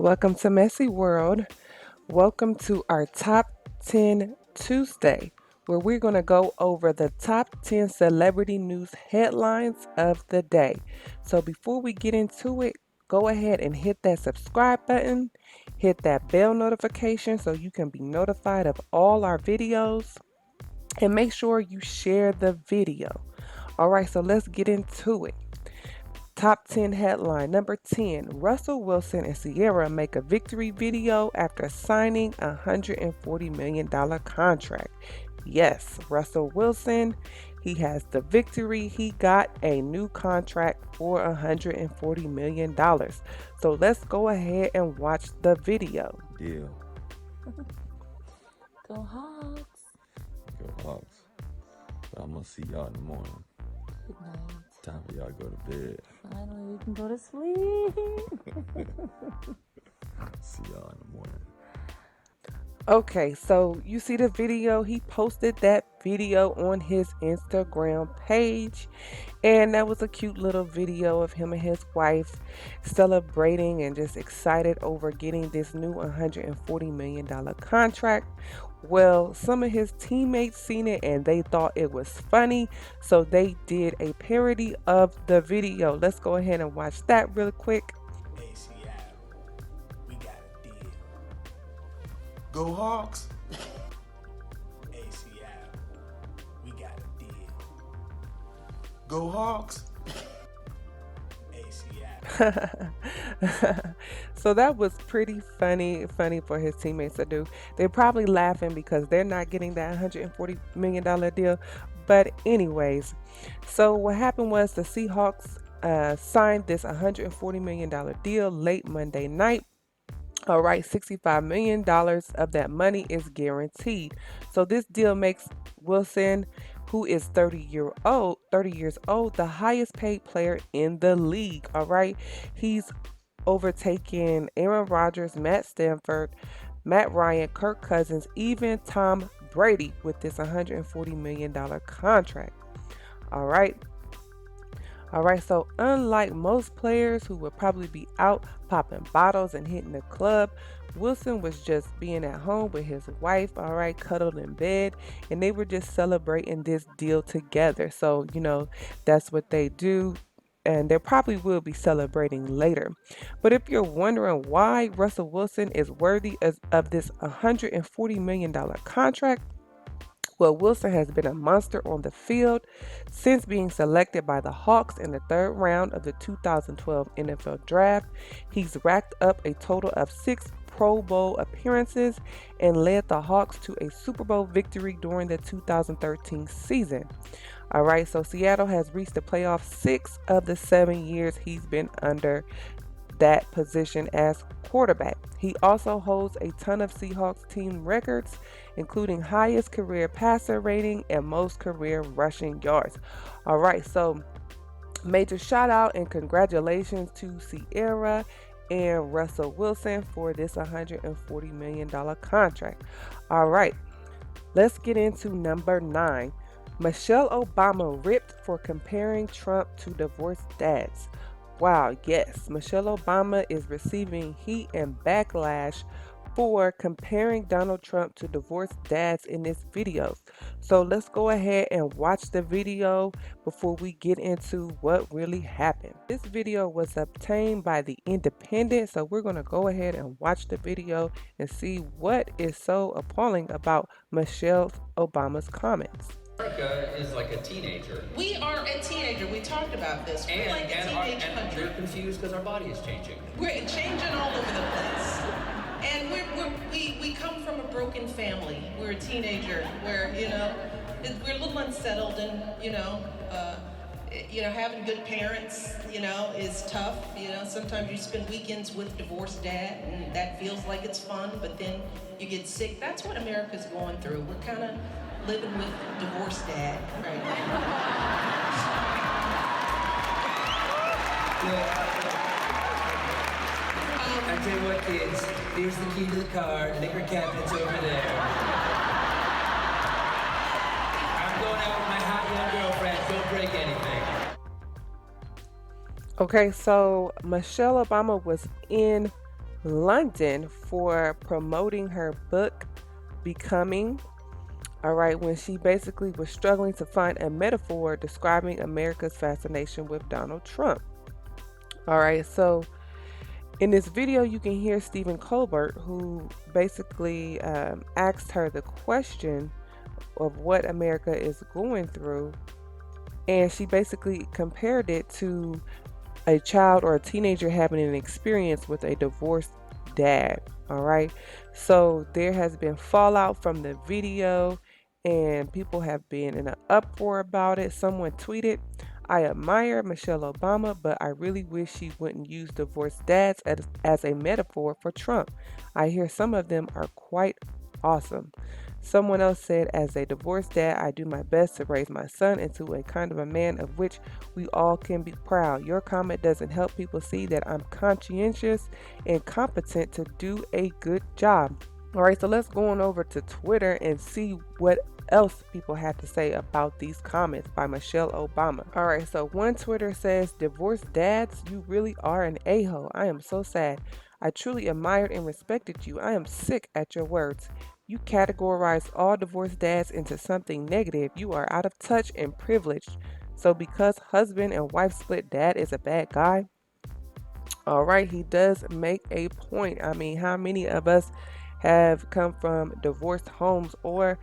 Welcome to Messi World. Welcome to our Top 10 Tuesday, where we're going to go over the top 10 celebrity news headlines of the day. So before we get into it, go ahead and hit that subscribe button, hit that bell notification so you can be notified of all our videos, and make sure you share the video. All right, so let's get into it. Top 10 headline number 10, Russell Wilson and Ciara make a victory video after signing a $140 million contract. Yes, Russell Wilson, he has the victory. He got a new contract for $140 million. So let's go ahead and watch the video. Deal. Go Hawks. Go Hawks. But I'm gonna see y'all in the morning. Good night. Time for y'all to go to bed. Finally, we can go to sleep. See y'all in the morning. Okay, so you see the video. He posted that video on his Instagram page, and that was a cute little video of him and his wife celebrating and just excited over getting this new $140 million contract. Well, some of his teammates seen it and they thought it was funny, so they did a parody of the video. Let's go ahead and watch that real quick. We got a deal. Go Hawks. ACL, we got a deal. Go Hawks. So that was pretty funny for his teammates to do. They're probably laughing because they're not getting that $140 million deal. But anyways, so what happened was the Seahawks signed this $140 million deal late Monday night. All right, $65 million of that money is guaranteed. So this deal makes Wilson, who is 30 years old, the highest paid player in the league. All right, he's overtaken Aaron Rodgers, Matt Stafford, Matt Ryan, Kirk Cousins, even Tom Brady with this $140 million contract. All right, so unlike most players who would probably be out popping bottles and hitting the club, Wilson was just being at home with his wife, all right, cuddled in bed, and they were just celebrating this deal together. So, that's what they do, and they probably will be celebrating later. But if you're wondering why Russell Wilson is worthy of this $140 million contract, well, Wilson has been a monster on the field since being selected by the Hawks in the third round of the 2012 NFL Draft. He's racked up a total of 6 Pro Bowl appearances and led the Hawks to a Super Bowl victory during the 2013 season. All right, so Seattle has reached the playoffs 6 of the 7 years he's been under that position as quarterback. He also holds a ton of Seahawks team records, including highest career passer rating and most career rushing yards. All right, so major shout out and congratulations to Ciara and Russell Wilson for this $140 million contract. All right, let's get into number 9. Michelle Obama ripped for comparing Trump to divorced dads. Wow, yes, Michelle Obama is receiving heat and backlash for comparing Donald Trump to divorced dads in this video. So let's go ahead and watch the video before we get into what really happened. This video was obtained by The Independent, so we're going to go ahead and watch the video and see what is so appalling about Michelle Obama's comments. America is like a teenager. We are a teenager. We talked about this. We're like a teenage country. We're confused because our body is changing. We're changing all over the place. And we come from a broken family. We're a teenager where, we're a little unsettled and, having good parents, is tough. Sometimes you spend weekends with divorced dad and that feels like it's fun, but then you get sick. That's what America's going through. We're kind of living with divorced dad right now. I tell you what, kids, here's the key to the car. Liquor cabinet's over there. I'm going out with my hot young girlfriend. Don't break anything. Okay, so Michelle Obama was in London for promoting her book, Becoming. All right, when she basically was struggling to find a metaphor describing America's fascination with Donald Trump. All right, so in this video, you can hear Stephen Colbert, who basically asked her the question of what America is going through, and she basically compared it to a child or a teenager having an experience with a divorced dad. All right. So there has been fallout from the video, and people have been in an uproar about it. Someone tweeted, I admire Michelle Obama, but I really wish she wouldn't use divorced dads as a metaphor for Trump. I hear some of them are quite awesome. Someone else said, as a divorced dad, I do my best to raise my son into a kind of a man of which we all can be proud. Your comment doesn't help people see that I'm conscientious and competent to do a good job. All right, so let's go on over to Twitter and see what else people had to say about these comments by Michelle Obama. All right, so one Twitter says, divorced dads, you really are an a-hole. I am so sad. I truly admired and respected you. I am sick at your words. You categorize all divorced dads into something negative. You are out of touch and privileged. So because husband and wife split, dad is a bad guy? All right, he does make a point. I mean, how many of us have come from divorced homes or,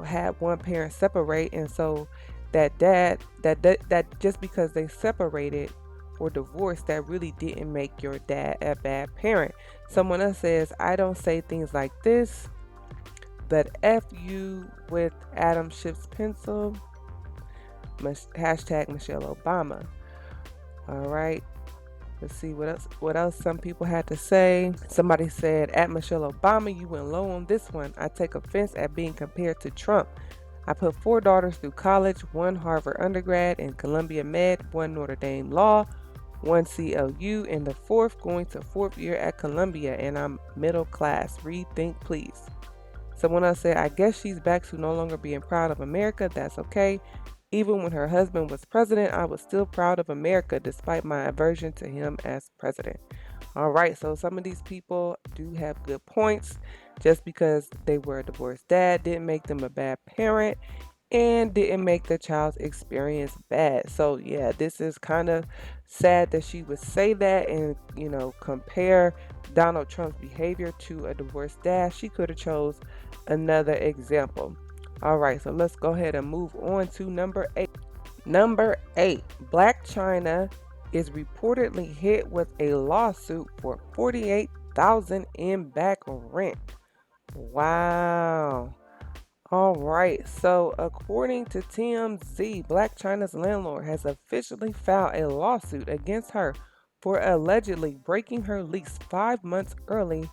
had one parent separate, and so that dad, that just because they separated or divorced, that really didn't make your dad a bad parent. Someone else says, I don't say things like this, but F you with Adam Schiff's pencil. Hashtag Michelle Obama. All right. Let's see what else some people had to say. Somebody said, at Michelle Obama, you went low on this one. I take offense at being compared to Trump. I put 4 daughters through college, 1 Harvard undergrad and Columbia Med, 1 Notre Dame Law, 1 CLU, and the 4th going to 4th year at Columbia, and I'm middle class. Rethink, please. Someone else said, I guess she's back to no longer being proud of America. That's okay. Even when her husband was president, I was still proud of America despite my aversion to him as president. All right, so some of these people do have good points. Just because they were a divorced dad didn't make them a bad parent and didn't make the child's experience bad. So yeah, this is kind of sad that she would say that and, compare Donald Trump's behavior to a divorced dad. She could have chose another example. All right, so let's go ahead and move on to number 8. Number 8, Blac Chyna is reportedly hit with a lawsuit for $48,000 in back rent. Wow. All right, so according to TMZ, Blac Chyna's landlord has officially filed a lawsuit against her for allegedly breaking her lease 5 months early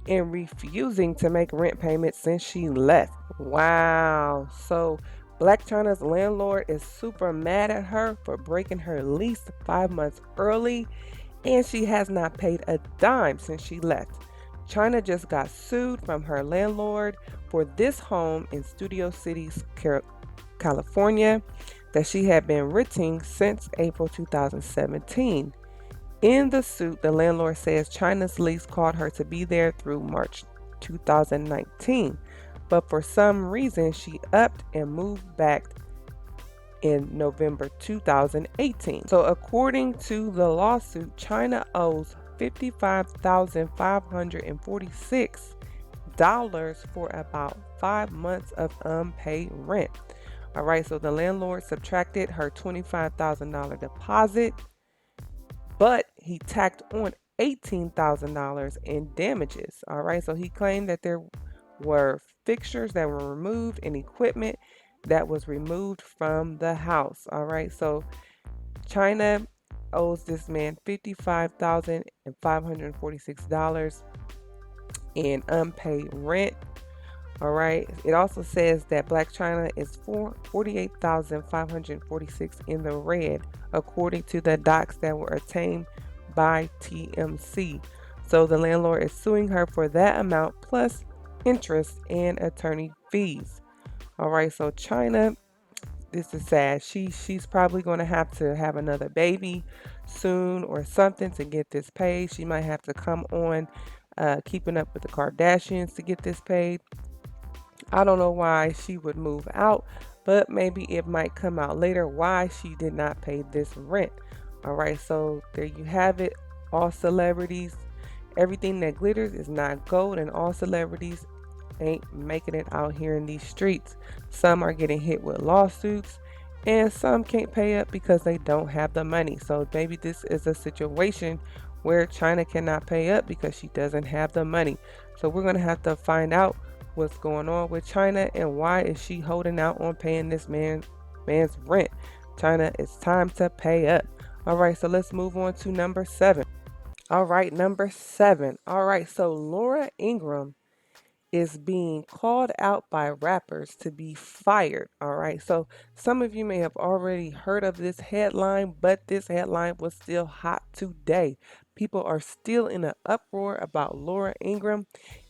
and refusing to make rent payments since she left. Wow. So Blac Chyna's landlord is super mad at her for breaking her lease 5 months early, and she has not paid a dime since she left. Chyna just got sued from her landlord for this home in Studio City, California, that she had been renting since April 2017. In the suit, the landlord says Chyna's lease called her to be there through March 2019, but for some reason she upped and moved back in November 2018. So according to the lawsuit, Chyna owes $55,546 for about 5 months of unpaid rent. All right, so the landlord subtracted her $25,000 deposit, but he tacked on $18,000 in damages. All right, so he claimed that there were fixtures that were removed and equipment that was removed from the house. All right, so Chyna owes this man $55,546 in unpaid rent. All right, it also says that Blac Chyna is $48,546 in the red, according to the docs that were obtained by TMZ. So the landlord is suing her for that amount plus interest and attorney fees. All right, so Chyna, this is sad. She's probably going to have another baby soon or something to get this paid. She might have to come on Keeping Up with the Kardashians to get this paid. I don't know why she would move out, but maybe it might come out later why she did not pay this rent. All right, so there you have it. All celebrities, everything that glitters is not gold, and all celebrities ain't making it out here in these streets. Some are getting hit with lawsuits, and some can't pay up because they don't have the money. So maybe this is a situation where China cannot pay up because she doesn't have the money. So we're going to have to find out what's going on with China and why is she holding out on paying this man's rent. China, it's time to pay up. All right, so let's move on to number 7. All right, number 7. All right, so Laura Ingraham is being called out by rappers to be fired. All right, so some of you may have already heard of this headline, but this headline was still hot today. People are still in an uproar about Laura Ingraham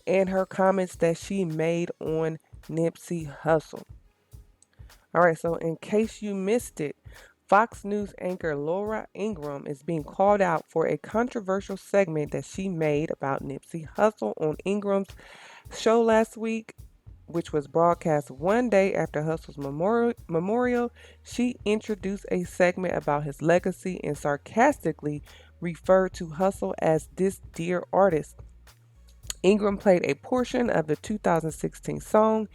and her comments that she made on Nipsey Hussle. All right, so in case you missed it, Fox News anchor Laura Ingraham is being called out for a controversial segment that she made about Nipsey Hussle on Ingram's show last week, which was broadcast one day after Hussle's memorial. She introduced a segment about his legacy and sarcastically referred to Hussle as this dear artist. Ingraham played a portion of the 2016 song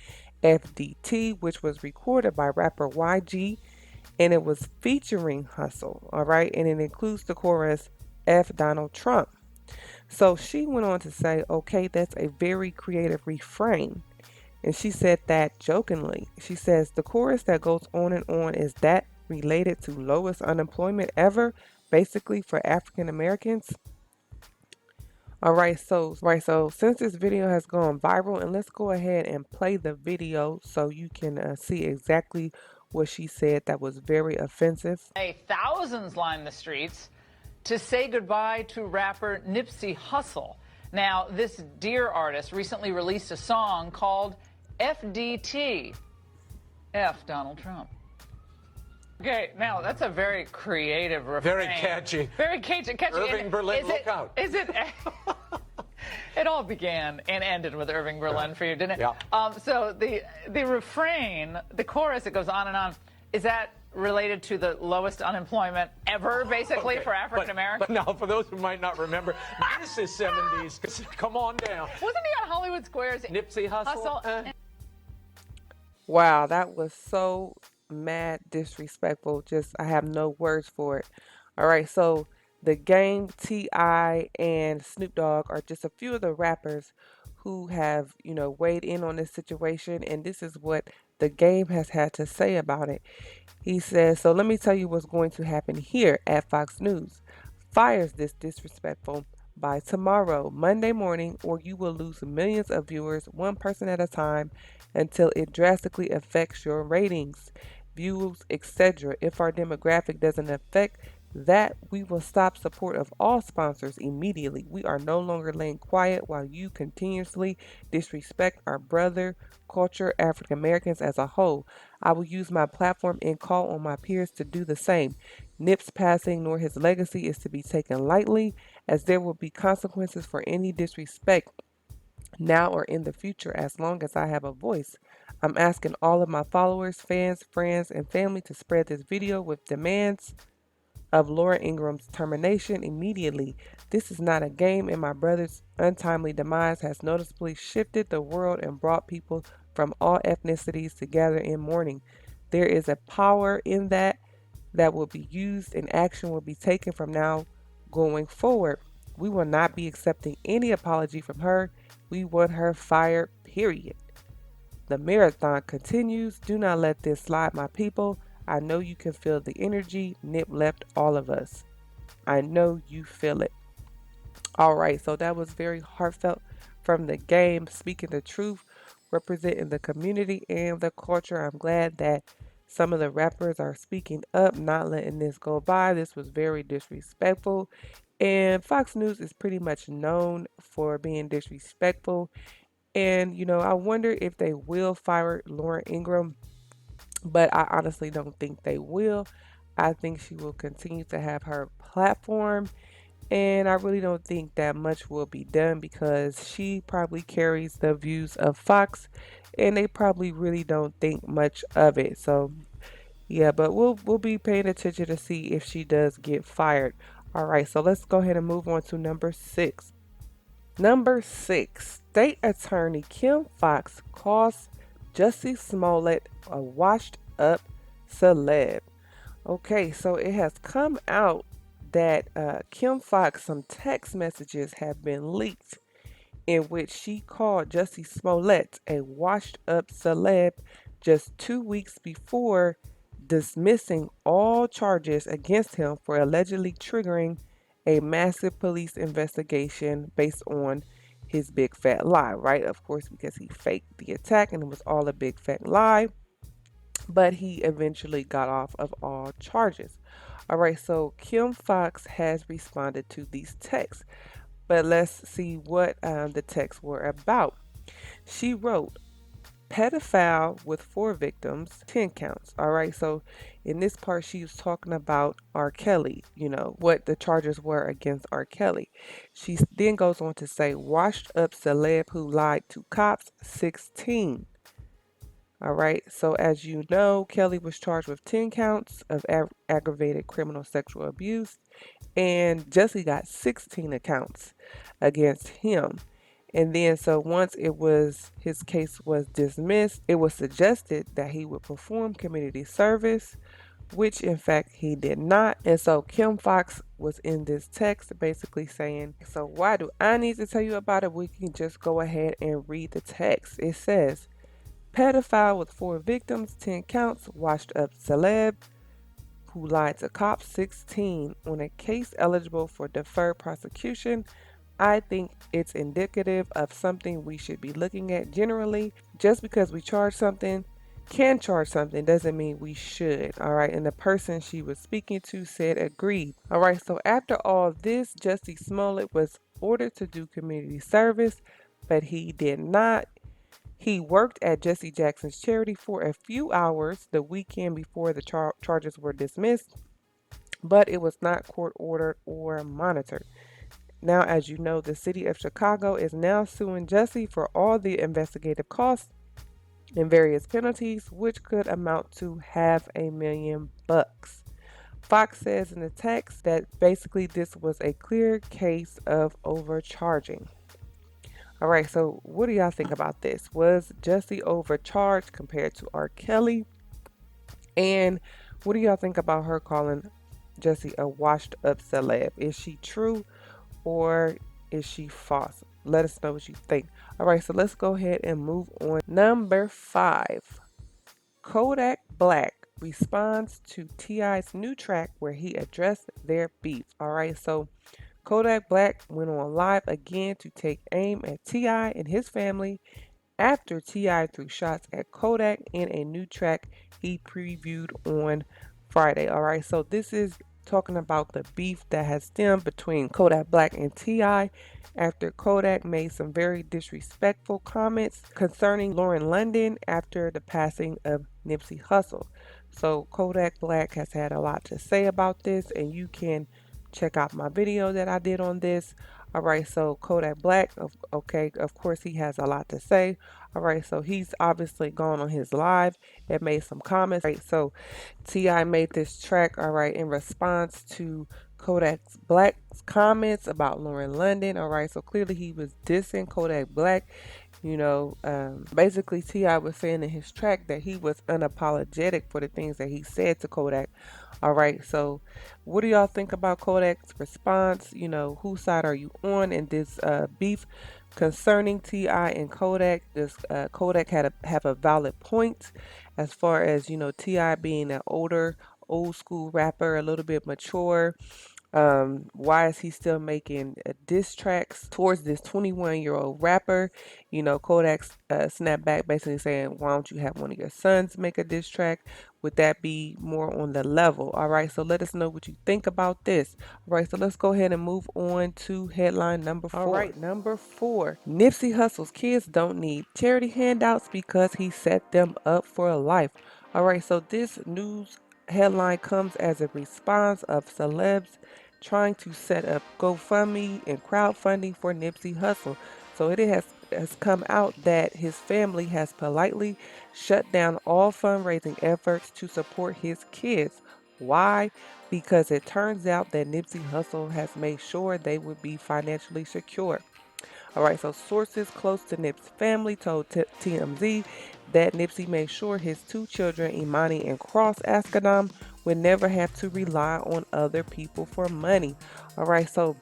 FDT, which was recorded by rapper YG, and it was featuring Hussle, all right, and it includes the chorus F Donald Trump. So she went on to say, okay, that's a very creative refrain. And she said that jokingly. She says, the chorus that goes on, is that related to lowest unemployment ever, basically for African Americans? All right, so since this video has gone viral, and let's go ahead and play the video so you can see exactly what she said that was very offensive. Thousands line the streets to say goodbye to rapper Nipsey Hussle. Now, this dear artist recently released a song called FDT, F Donald Trump. Okay, now that's a very creative refrain. Very catchy. Very catchy. Irving Berlin, look out. Is it? It all began and ended with Irving Berlin for you, didn't it? Yeah. So the refrain, the chorus, it goes on and on. Is that related to the lowest unemployment ever, basically, for African Americans? But now, for those who might not remember, this is 70s. Come on down. Wasn't he on Hollywood Squares? Nipsey Hussle. Wow, that was so mad disrespectful. Just, I have no words for it. All right, so The Game, T.I., and Snoop Dogg are just a few of the rappers who have, weighed in on this situation, and this is what The Game has had to say about it. He says, so let me tell you what's going to happen here at Fox News. Fires this disrespectful by tomorrow, Monday morning, or you will lose millions of viewers, one person at a time, until it drastically affects your ratings, views, etc. If our demographic doesn't affect that, we will stop support of all sponsors immediately. We are no longer laying quiet while you continuously disrespect our brother culture, African Americans as a whole. I will use my platform and call on my peers to do the same. Nip's passing nor his legacy is to be taken lightly, as there will be consequences for any disrespect now or in the future as long as I have a voice. I'm asking all of my followers, fans, friends, and family to spread this video with demands of Laura Ingraham's termination immediately. This is not a game, and my brother's untimely demise has noticeably shifted the world and brought people from all ethnicities together in mourning. There is a power in that will be used, and action will be taken from now going forward. We will not be accepting any apology from her. We want her fired, period. The marathon continues. Do not let this slide, my people. I know you can feel the energy. Nip left all of us. I know you feel it. All right, so that was very heartfelt from The Game, speaking the truth, representing the community and the culture. I'm glad that some of the rappers are speaking up, not letting this go by. This was very disrespectful. And Fox News is pretty much known for being disrespectful. And, I wonder if they will fire Laura Ingraham. but I honestly don't think they will. I think she will continue to have her platform, and I really don't think that much will be done because she probably carries the views of Fox, and they probably really don't think much of it. So yeah, but we'll be paying attention to see if she does get fired. All right, so let's go ahead and move on to number 6. Number 6, State Attorney Kim Fox calls Jussie Smollett a washed up celeb. Okay, so it has come out that Kim Fox, some text messages have been leaked in which she called Jussie Smollett a washed up celeb just 2 weeks before dismissing all charges against him for allegedly triggering a massive police investigation based on his big fat lie, right? Of course, because he faked the attack and it was all a big fat lie, but he eventually got off of all charges. All right, so Kim Fox has responded to these texts, but let's see what the texts were about. She wrote, pedophile with 4 victims, 10 counts. All right, so in this part, she was talking about R. Kelly, what the charges were against R. Kelly. She then goes on to say, washed up celeb who lied to cops, 16. All right, so as you know, Kelly was charged with 10 counts of aggravated criminal sexual abuse, and Jussie got 16 accounts against him. And then, so once his case was dismissed, it was suggested that he would perform community service, which in fact he did not. And so Kim Fox was in this text basically saying, so why do I need to tell you about it? We can just go ahead and read the text. It says, pedophile with 4 victims, 10 counts, washed up celeb who lied to cops, 16, on a case eligible for deferred prosecution. I think it's indicative of something we should be looking at generally. Just because we can charge something, doesn't mean we should. All right. And the person she was speaking to said agreed. All right. So after all this, Jussie Smollett was ordered to do community service, but he did not. He worked at Jesse Jackson's charity for a few hours the weekend before the charges were dismissed, but it was not court ordered or monitored. Now, as you know, the city of Chicago is now suing Jussie for all the investigative costs and various penalties, which could amount to $500,000. Fox says in the text that basically this was a clear case of overcharging. All right, so what do y'all think about this? Was Jussie overcharged compared to R. Kelly? And what do y'all think about her calling Jussie a washed up celeb? Is she true or is she false? Let us know what you think. All right, so let's go ahead and move on. Number 5, Kodak Black responds to T.I.'s new track where he addressed their beef. All right, so Kodak Black went on live again to take aim at T.I. and his family after T.I. threw shots at Kodak in a new track he previewed on Friday. All right, so this is talking about the beef that has stemmed between Kodak Black and T.I. after Kodak made some very disrespectful comments concerning Lauren London after the passing of Nipsey Hussle. So Kodak Black has had a lot to say about this, and you can check out my video that I did on this. All right, so Kodak Black, of course he has a lot to say. All right, so he's obviously gone on his live and made some comments. Right, so T.I. made this track, all right, in response to Kodak Black's comments about Lauren London. All right, so clearly he was dissing Kodak Black. Basically T.I. was saying in his track that he was unapologetic for the things that he said to Kodak. All right, so what do y'all think about Kodak's response? Whose side are you on in this beef concerning T.I. and Kodak? Does Kodak have a valid point as far as, T.I. being an old school rapper, a little bit mature? Why is he still making diss tracks towards this 21-year-old rapper? Kodak snapped back basically saying, why don't you have one of your sons make a diss track? Would that be more on the level? All right, so let us know what you think about this. All right, so let's go ahead and move on to headline number 4. All right, number 4. Nipsey Hussle's kids don't need charity handouts because he set them up for life. All right, so this news headline comes as a response of celebs trying to set up GoFundMe and crowdfunding for Nipsey Hussle. So has come out that his family has politely shut down all fundraising efforts to support his kids. Why? Because it turns out that Nipsey Hussle has made sure they would be financially secure. All right, so sources close to Nip's family told TMZ that Nipsey made sure his two children, Imani and Cross Askedam, would never have to rely on other people for money. All right, so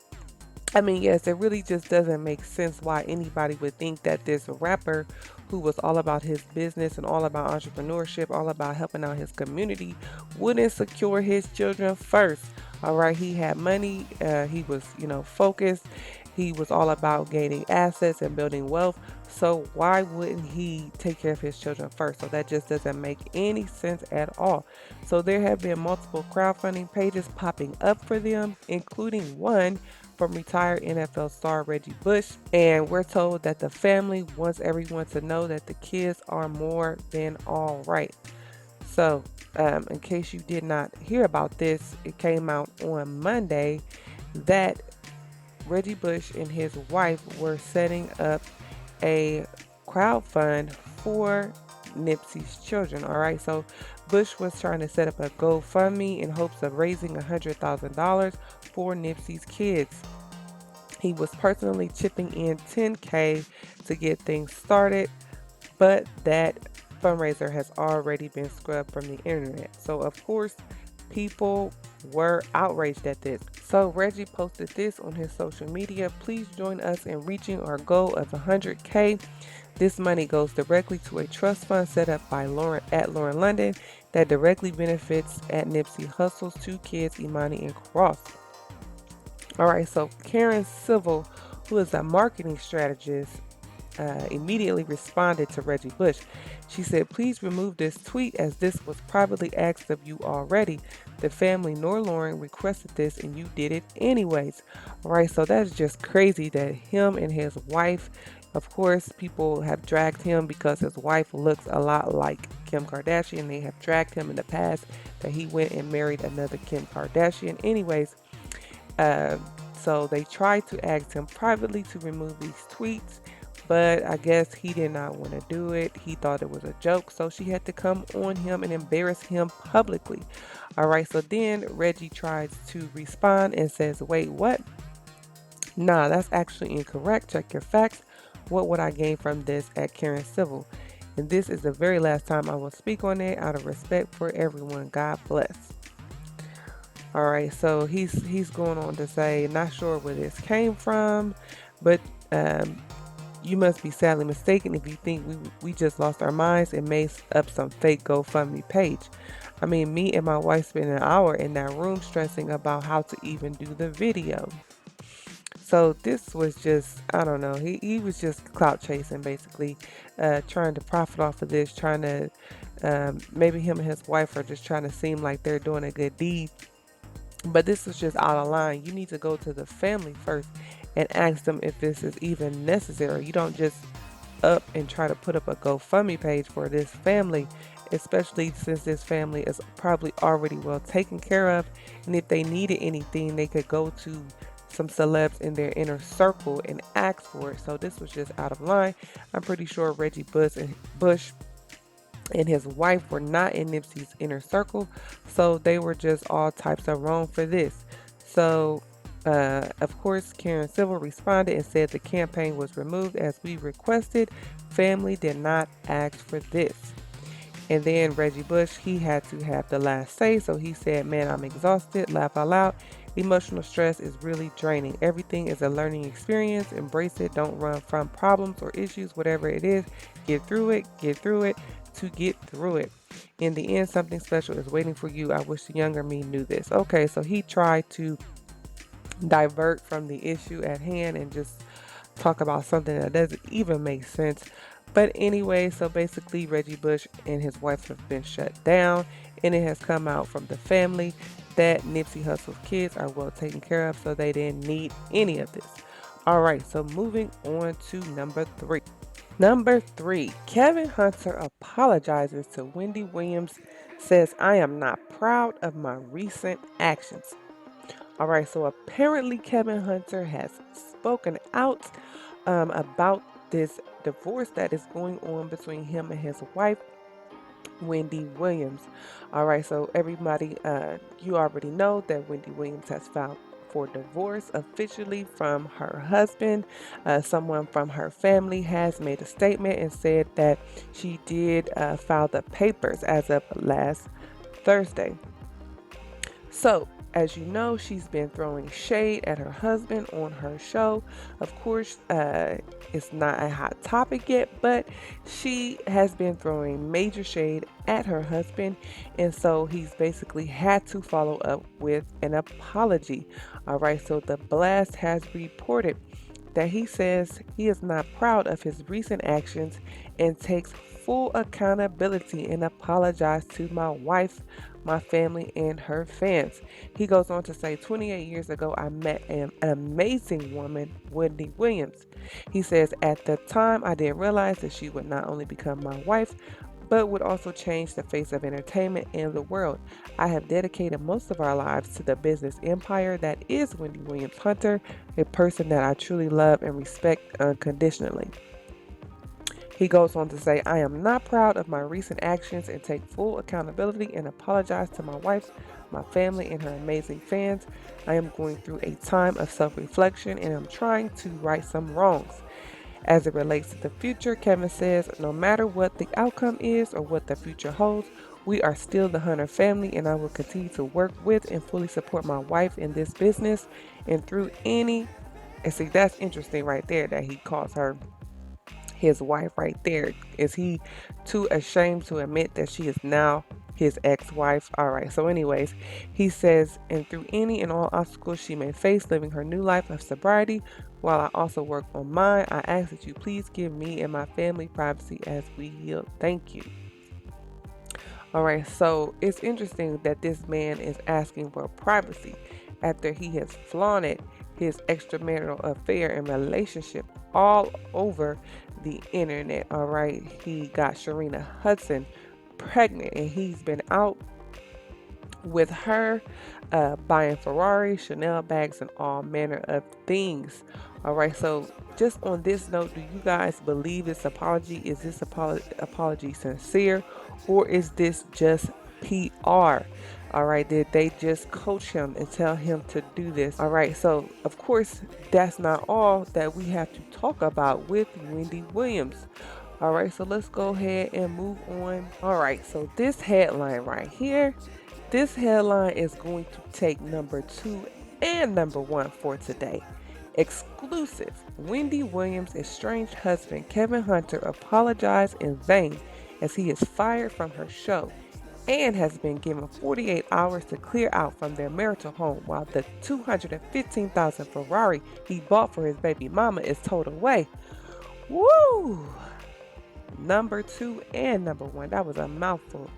I mean, yes, it really just doesn't make sense why anybody would think that this rapper who was all about his business and all about entrepreneurship, all about helping out his community, wouldn't secure his children first. All right, he had money, he was, focused, he was all about gaining assets and building wealth. So why wouldn't he take care of his children first? So that just doesn't make any sense at all. So there have been multiple crowdfunding pages popping up for them, including one from retired NFL star Reggie Bush. And we're told that the family wants everyone to know that the kids are more than all right. So, in case you did not hear about this, it came out on Monday that Reggie Bush and his wife were setting up a crowdfund for Nipsey's children. All right, so Bush was trying to set up a GoFundMe in hopes of raising $100,000 for Nipsey's kids. He was personally chipping in $10K to get things started, but that fundraiser has already been scrubbed from the internet. So, of course, people were outraged at this. So Reggie posted this on his social media. Please join us in reaching our goal of 100K. This money goes directly to a trust fund set up by Lauren London that directly benefits at Nipsey Hussle's two kids, Imani and Cross. All right, so Karen Civil, who is a marketing strategist, immediately responded to Reggie Bush. She said, please remove this tweet as this was privately asked of you already. The family nor Lauren requested this and you did it anyways. All right, so that's just crazy that him and his wife, of course, people have dragged him because his wife looks a lot like Kim Kardashian. They have dragged him in the past that he went and married another Kim Kardashian. Anyways, so they tried to ask him privately to remove these tweets, but I guess he did not want to do it. He thought it was a joke, so she had to come on him and embarrass him publicly. All right, so then Reggie tries to respond and says, wait, what? Nah, that's actually incorrect. Check your facts. What would I gain from this at Karen Civil? And this is the very last time I will speak on it out of respect for everyone. God bless. All right, so he's going on to say, not sure where this came from, but you must be sadly mistaken if you think we just lost our minds and made up some fake GoFundMe page. I mean, me and my wife spent an hour in that room stressing about how to even do the video. So this was just, I don't know, he was just clout chasing, basically, trying to profit off of this, trying to, maybe him and his wife are just trying to seem like they're doing a good deed. But this is just out of line. You need to go to the family first and ask them if this is even necessary. You don't just up and try to put up a GoFundMe page for this family, especially since this family is probably already well taken care of. And if they needed anything, they could go to some celebs in their inner circle and ask for it. So this was just out of line. I'm pretty sure Reggie Bush and his wife were not in Nipsey's inner circle, so they were just all types of wrong for this. So, of course, Karen Civil responded and said the campaign was removed as we requested. Family did not ask for this. And then Reggie Bush, he had to have the last say, so he said, man, I'm exhausted, laugh out loud. Emotional stress is really draining. Everything is a learning experience. Embrace it. Don't run from problems or issues, whatever it is. Get through it to get through it. In the end, something special is waiting for you. I wish the younger me knew this. Okay, so he tried to divert from the issue at hand and just talk about something that doesn't even make sense. But anyway, so basically Reggie Bush and his wife have been shut down, and it has come out from the family that Nipsey Hussle's kids are well taken care of, so they didn't need any of this. All right, so moving on to number 3. Number 3, Kevin Hunter apologizes to Wendy Williams, says, I am not proud of my recent actions. All right, so apparently Kevin Hunter has spoken out about this divorce that is going on between him and his wife, Wendy Williams. All right, so everybody, you already know that Wendy Williams has filed for divorce officially from her husband. Someone from her family has made a statement and said that she did file the papers as of last Thursday. So, as you know, she's been throwing shade at her husband on her show. Of course, it's not a hot topic yet, but she has been throwing major shade at her husband. And so he's basically had to follow up with an apology. All right, so the Blast has reported that he says he is not proud of his recent actions and takes full accountability and apologize to my wife, my family, and her fans. He goes on to say, 28 years ago, I met an amazing woman, Wendy Williams. He says, at the time, I didn't realize that she would not only become my wife, but would also change the face of entertainment and the world. I have dedicated most of our lives to the business empire that is Wendy Williams Hunter, a person that I truly love and respect unconditionally. He goes on to say, I am not proud of my recent actions and take full accountability and apologize to my wife, my family, and her amazing fans. I am going through a time of self-reflection and I'm trying to right some wrongs. As it relates to the future, Kevin says, no matter what the outcome is or what the future holds, we are still the Hunter family and I will continue to work with and fully support my wife in this business and through any, and see, that's interesting right there that he calls her his wife right there. Is he too ashamed to admit that she is now his ex-wife? All right, so anyways, he says, and through any and all obstacles she may face living her new life of sobriety, while I also work on mine, I ask that you please give me and my family privacy as we heal. Thank you. All right, so it's interesting that this man is asking for privacy after he has flaunted his extramarital affair and relationship all over the internet. All right, he got Sharina Hudson pregnant and he's been out with her, buying Ferrari, Chanel bags, and all manner of things. All right, so just on this note, do you guys believe this apology? Is this apology sincere, or is this just PR? All right, did they just coach him and tell him to do this? All right, so of course, that's not all that we have to talk about with Wendy Williams. All right, so let's go ahead and move on. All right, so this headline right here, this headline is going to take number 2 and number 1 for today. Exclusive. Wendy Williams' estranged husband Kevin Hunter apologized in vain as he is fired from her show and has been given 48 hours to clear out from their marital home while the $215,000 Ferrari he bought for his baby mama is towed away. Woo! Number 2 and number 1. That was a mouthful.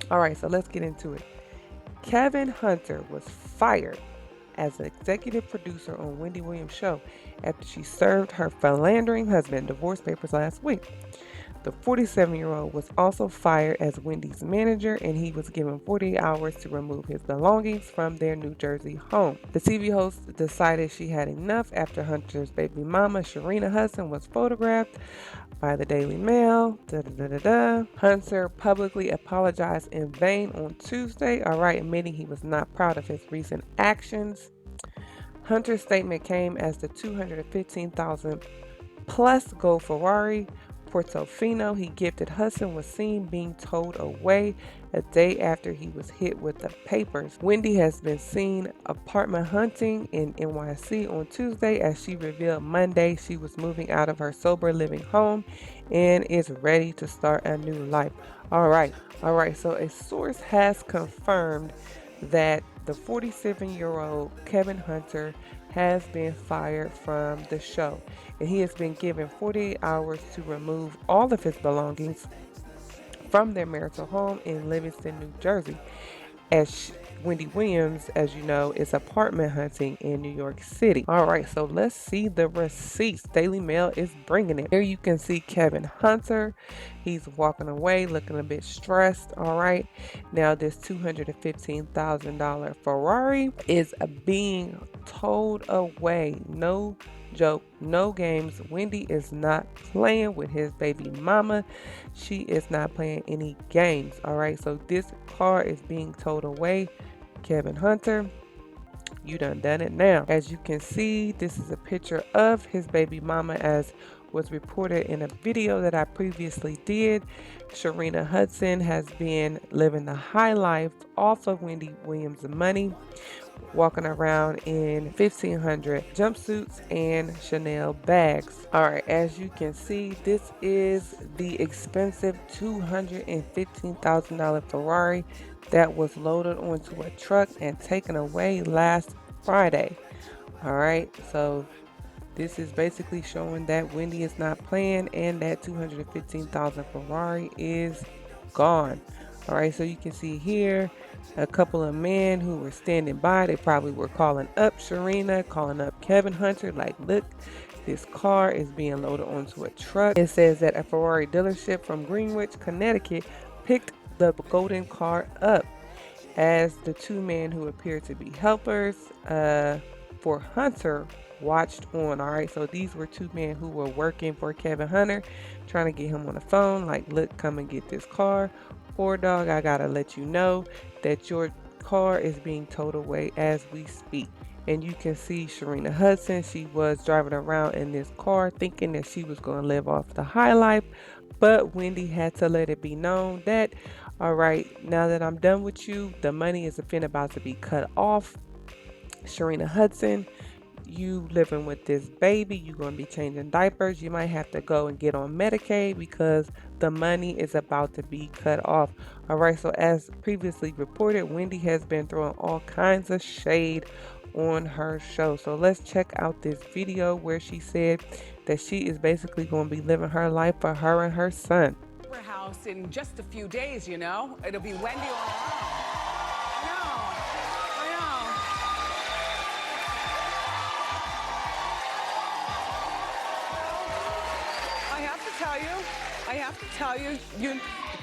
All right, so let's get into it. Kevin Hunter was fired as an executive producer on Wendy Williams' show after she served her philandering husband divorce papers last week. The 47-year-old was also fired as Wendy's manager, and he was given 48 hours to remove his belongings from their New Jersey home. The TV host decided she had enough after Hunter's baby mama, Sharina Hudson, was photographed by the Daily Mail. Hunter publicly apologized in vain on Tuesday, admitting he was not proud of his recent actions. Hunter's statement came as the $215,000 plus gold Ferrari Portofino he gifted Hudson was seen being towed away a day after he was hit with the papers. Wendy has been seen apartment hunting in NYC on Tuesday as she revealed Monday she was moving out of her sober living home and is ready to start a new life. All right, so a source has confirmed that the 47-year-old Kevin Hunter has been fired from the show, and he has been given 48 hours to remove all of his belongings from their marital home in Livingston, New Jersey. As Wendy Williams, as you know, is apartment hunting in New York City. All right, so let's see the receipts. Daily Mail is bringing it. Here you can see Kevin Hunter. He's walking away looking a bit stressed. All right, now this $215,000 Ferrari is being towed away. No joke, no games. Wendy is not playing with his baby mama. She is not playing any games. All right, so this car is being towed away. Kevin Hunter, you done it now. As you can see, this is a picture of his baby mama, as was reported in a video that I previously did. Sharina Hudson has been living the high life off of Wendy Williams' money, walking around in 1,500 jumpsuits and Chanel bags. All right, as you can see, this is the expensive $215,000 Ferrari that was loaded onto a truck and taken away last Friday. All right, so this is basically showing that Wendy is not playing and that $215,000 Ferrari is gone. All right, so you can see here a couple of men who were standing by. They probably were calling up Sharina, calling up Kevin Hunter, like, look, this car is being loaded onto a truck. It says that a Ferrari dealership from Greenwich, Connecticut picked the golden car up, as the two men who appear to be helpers for Hunter watched on. All right, so these were two men who were working for Kevin Hunter, trying to get him on the phone, like, look, come and get this car, or dog, I gotta let you know that your car is being towed away as we speak. And you can see Sharina Hudson, she was driving around in this car thinking that she was going to live off the high life, but Wendy had to let it be known that, all right, now that I'm done with you, the money is about to be cut off. Sharina Hudson, you living with this baby, you're going to be changing diapers, you might have to go and get on Medicaid because the money is about to be cut off. All right, so as previously reported, Wendy has been throwing all kinds of shade on her show. So let's check out this video where she said that she is basically going to be living her life for her and her son. House in just a few days, you know, it'll be Wendy on her own. I have to tell you,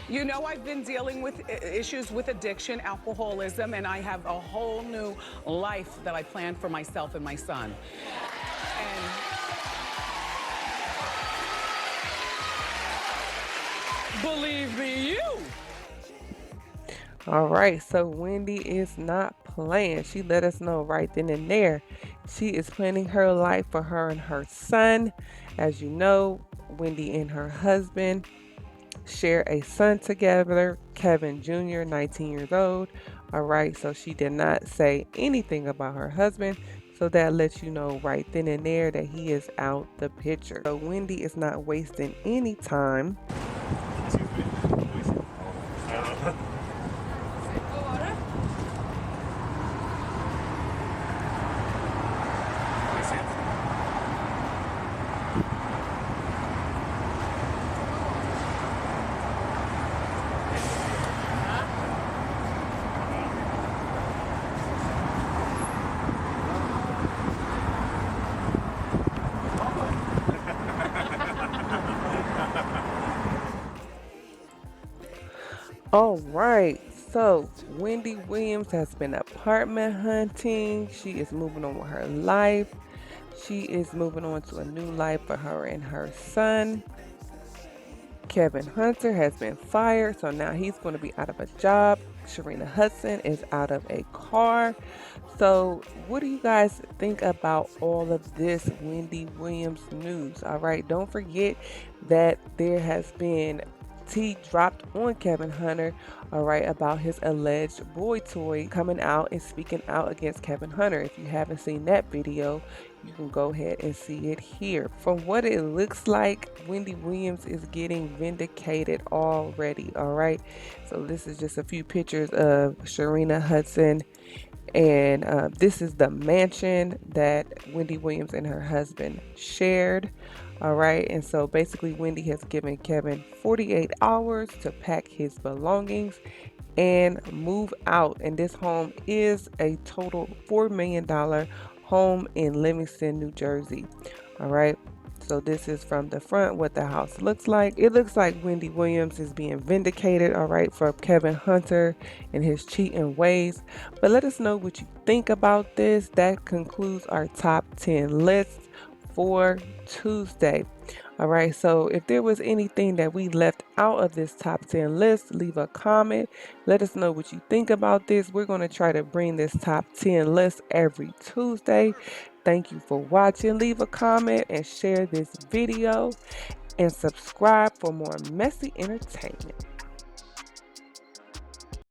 you know, I've been dealing with issues with addiction, alcoholism, and I have a whole new life that I planned for myself and my son. And believe me, you. All right, so Wendy is not playing. She let us know right then and there. She is planning her life for her and her son. As you know, Wendy and her husband share a son together, Kevin Jr., 19 years old. All right, so she did not say anything about her husband. So that lets you know right then and there that he is out the picture. So Wendy is not wasting any time. All right, so Wendy Williams has been apartment hunting. She is moving on with her life. She is moving on to a new life for her and her son. Kevin Hunter has been fired, so now he's going to be out of a job. Sharina Hudson is out of a car. So what do you guys think about all of this Wendy Williams news? All right, don't forget that there has been tea dropped on Kevin Hunter, all right, about his alleged boy toy coming out and speaking out against Kevin Hunter. If you haven't seen that video, you can go ahead and see it here. From what it looks like, Wendy Williams is getting vindicated already, all right? So this is just a few pictures of Sharina Hudson, and this is the mansion that Wendy Williams and her husband shared. All right, and so basically Wendy has given Kevin 48 hours to pack his belongings and move out. And this home is a total $4 million home in Livingston, New Jersey. All right. So this is from the front what the house looks like. It looks like Wendy Williams is being vindicated, all right, for Kevin Hunter and his cheating ways. But let us know what you think about this. That concludes our top 10 list for Tuesday. All right, so if there was anything that we left out of this top 10 list, leave a comment. Let us know what you think about this. We're going to try to bring this top 10 list every Tuesday. Thank you for watching. Leave a comment and share this video and subscribe for more messy entertainment.